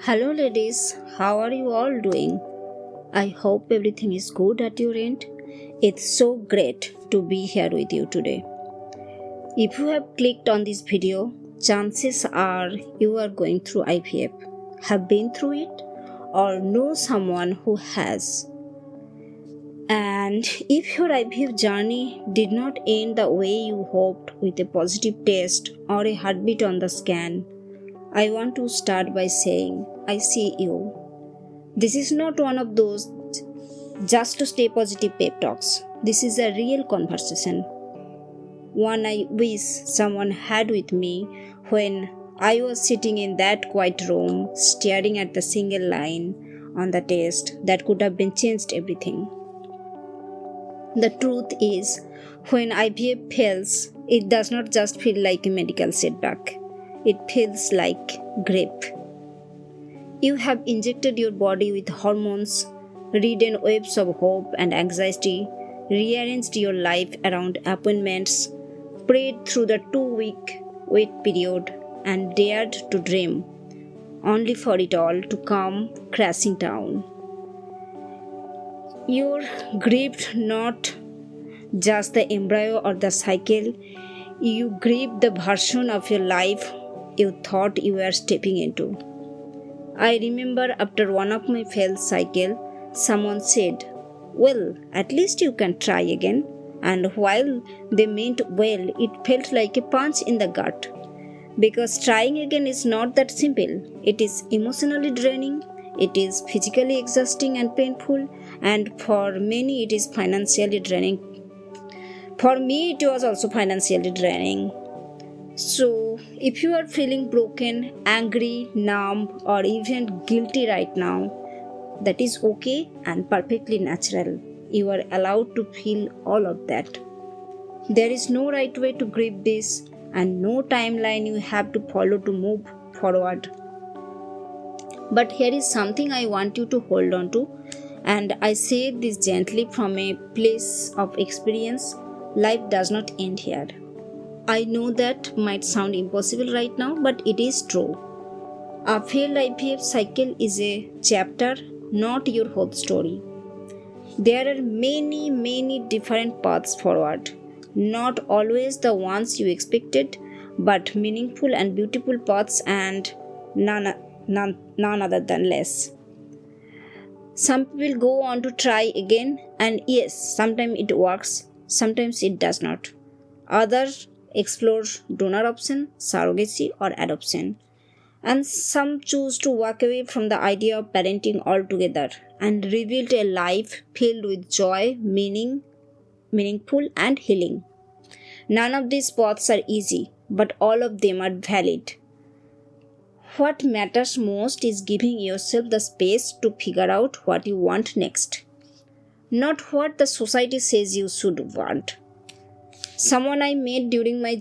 Hello ladies, how are you all doing? I hope everything is good at your end. It's so great to be here with you today. If you have clicked on this video, chances are you are going through IVF, have been through it, or know someone who has. And if your IVF journey did not end the way you hoped with a positive test or a heartbeat on the scan, I want to start by saying, I see you. This is not one of those just to stay positive pep talks. This is a real conversation. One I wish someone had with me when I was sitting in that quiet room staring at the single line on the test that could have been changed everything. The truth is, when IVF fails, it does not just feel like a medical setback. It feels like grief. You have injected your body with hormones, ridden waves of hope and anxiety, rearranged your life around appointments, prayed through the 2-week wait period, and dared to dream, only for it all to come crashing down. You grieved not just the embryo or the cycle, you grieved the version of your life you thought you were stepping into. I remember after one of my failed cycle, someone said, "Well, at least you can try again." And while they meant well, it felt like a punch in the gut. Because trying again is not that simple. It is emotionally draining, it is physically exhausting and painful, and for many it is financially draining. For me, it was also financially draining. So, if you are feeling broken, angry, numb, or even guilty right now, that is okay and perfectly natural. You are allowed to feel all of that. There is no right way to grieve this and no timeline you have to follow to move forward. But here is something I want you to hold on to, and I say this gently from a place of experience. Life does not end here. I know that might sound impossible right now, but it is true. A failed IVF cycle is a chapter, not your whole story. There are many different paths forward. Not always the ones you expected, but meaningful and beautiful paths, and none other than less. Some people go on to try again, and yes, sometimes it works, sometimes it does not. Others explore donor option, surrogacy, or adoption. And some choose to walk away from the idea of parenting altogether and rebuild a life filled with joy, meaningful, and healing. None of these paths are easy, but all of them are valid. What matters most is giving yourself the space to figure out what you want next, not what the society says you should want. Someone I met during my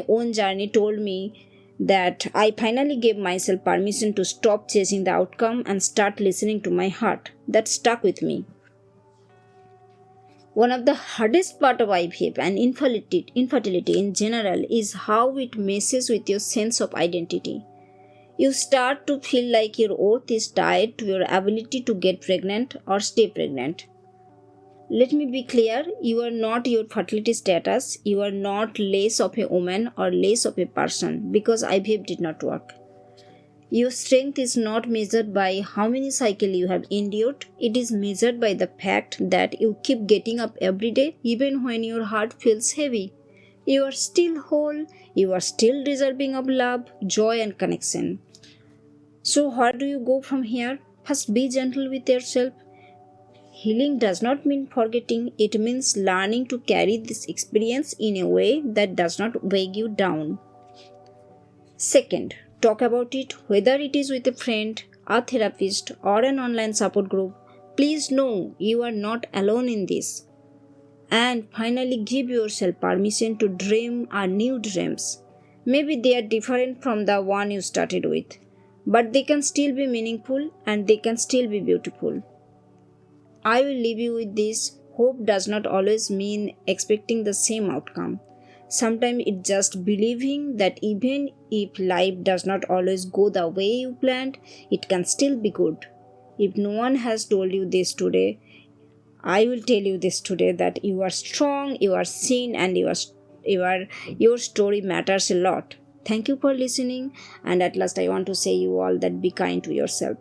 own journey told me that I finally gave myself permission to stop chasing the outcome and start listening to my heart. That stuck with me. One of the hardest part of IVF and infertility in general is how it messes with your sense of identity. You start to feel like your worth is tied to your ability to get pregnant or stay pregnant. Let me be clear, you are not your fertility status, you are not less of a woman or less of a person because IVF did not work. Your strength is not measured by how many cycles you have endured, it is measured by the fact that you keep getting up every day even when your heart feels heavy. You are still whole, you are still deserving of love, joy and connection. So where do you go from here? First, be gentle with yourself. Healing does not mean forgetting, it means learning to carry this experience in a way that does not weigh you down. Second, talk about it, whether it is with a friend, a therapist, or an online support group. Please know you are not alone in this. And finally, give yourself permission to dream new dreams. Maybe they are different from the one you started with, but they can still be meaningful and they can still be beautiful. I will leave you with this. Hope does not always mean expecting the same outcome. Sometimes it's just believing that even if life does not always go the way you planned, it can still be good. If no one has told you this today, I will tell you this today, that you are strong, you are seen, and your story matters a lot. Thank you for listening, and at last I want to say you all that be kind to yourself.